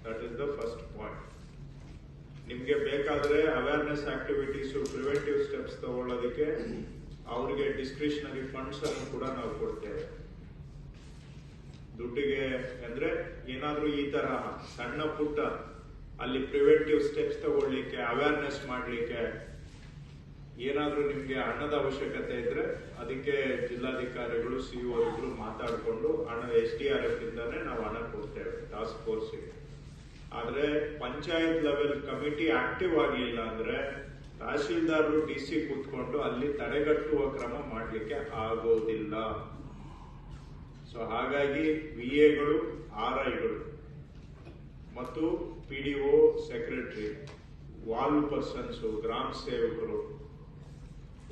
That is the first point. ನಿಮ್ಗೆ ಬೇಕಾದ್ರೆ awareness activities, preventive steps ತಗೊಳ್ಳೋದಕ್ಕೆ ಅವ್ರಿಗೆ ಡಿಸ್ಕ್ರಿಷನರಿ ಫಂಡ್ಸ್ ಅನ್ನು ಕೂಡ ನಾವು ಕೊಡ್ತೇವೆ. ದುಡ್ಡಿಗೆ ಅಂದ್ರೆ ಏನಾದ್ರೂ ಈ ತರ ಸಣ್ಣ ಪುಟ್ಟ ಅಲ್ಲಿ ಪ್ರಿವೆಂಟಿವ್ ಸ್ಟೆಪ್ಸ್ ತಗೊಳ್ಳಿಕ್ಕೆ, ಅವೇರ್ನೆಸ್ ಮಾಡ್ಲಿಕ್ಕೆ ಏನಾದ್ರೂ ನಿಮ್ಗೆ ಹಣದ ಅವಶ್ಯಕತೆ ಇದ್ರೆ ಅದಕ್ಕೆ ಜಿಲ್ಲಾಧಿಕಾರಿಗಳು, ಸಿಇಒಗಳು ಮಾತಾಡಿಕೊಂಡು ಹಣ SDRF ಇಂದಾನೆ ನಾವು ಹಣ ಕೊಡ್ತೇವೆ ಟಾಸ್ಕ್ ಫೋರ್ಸ್ಗೆ. ಆದ್ರೆ ಪಂಚಾಯತ್ ಲೆವೆಲ್ ಕಮಿಟಿ ಆಕ್ಟಿವ್ ಆಗಲಿಲ್ಲ ಅಂದ್ರೆ ತಹಶೀಲ್ದಾರರು DC ಕೂತ್ಕೊಂಡು ಅಲ್ಲಿ ತಡೆಗಟ್ಟುವ ಕ್ರಮ ಮಾಡ್ಲಿಕ್ಕೆ ಆಗೋದಿಲ್ಲ. ಸೊ ಹಾಗಾಗಿ VAಗಳು, RIಗಳು ಮತ್ತು PDO, ಸೆಕ್ರೆಟರಿ, ವಾಲ್ ಪರ್ಸನ್ಸ್, ಗ್ರಾಮ ಸೇವಕರು,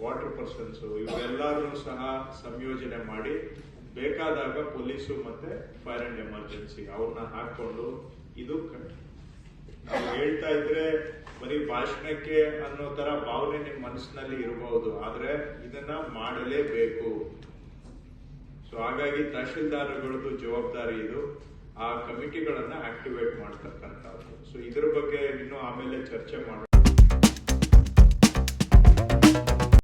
ವಾಟರ್ ಪರ್ಸನ್ಸ್ ಇವರೆಲ್ಲರೂ ಸಹ ಸಂಯೋಜನೆ ಮಾಡಿ ಬೇಕಾದಾಗ ಪೊಲೀಸು ಮತ್ತೆ ಫೈರ್ ಅಂಡ್ ಎಮರ್ಜೆನ್ಸಿ ಅವ್ರನ್ನ ಹಾಕೊಂಡು ಇದು ನಾವು ಹೇಳ್ತಾ ಇದ್ರೆ ಬರೀ ಭಾಷಣಕ್ಕೆ ಅನ್ನೋ ತರ ಭಾವನೆ ನಿಮ್ ಮನಸ್ಸಿನಲ್ಲಿ ಇರಬಹುದು, ಆದ್ರೆ ಇದನ್ನ ಮಾಡಲೇಬೇಕು. ಸೊ ಹಾಗಾಗಿ ತಹಶೀಲ್ದಾರ್ಗಳದ್ದು ಜವಾಬ್ದಾರಿ ಇದು, ಆ ಕಮಿಟಿಗಳನ್ನ ಆಕ್ಟಿವೇಟ್ ಮಾಡ್ತಕ್ಕಂಥದ್ದು. ಸೊ ಇದ್ರ ಬಗ್ಗೆ ಇನ್ನೂ ಆಮೇಲೆ ಚರ್ಚೆ ಮಾಡೋಣ.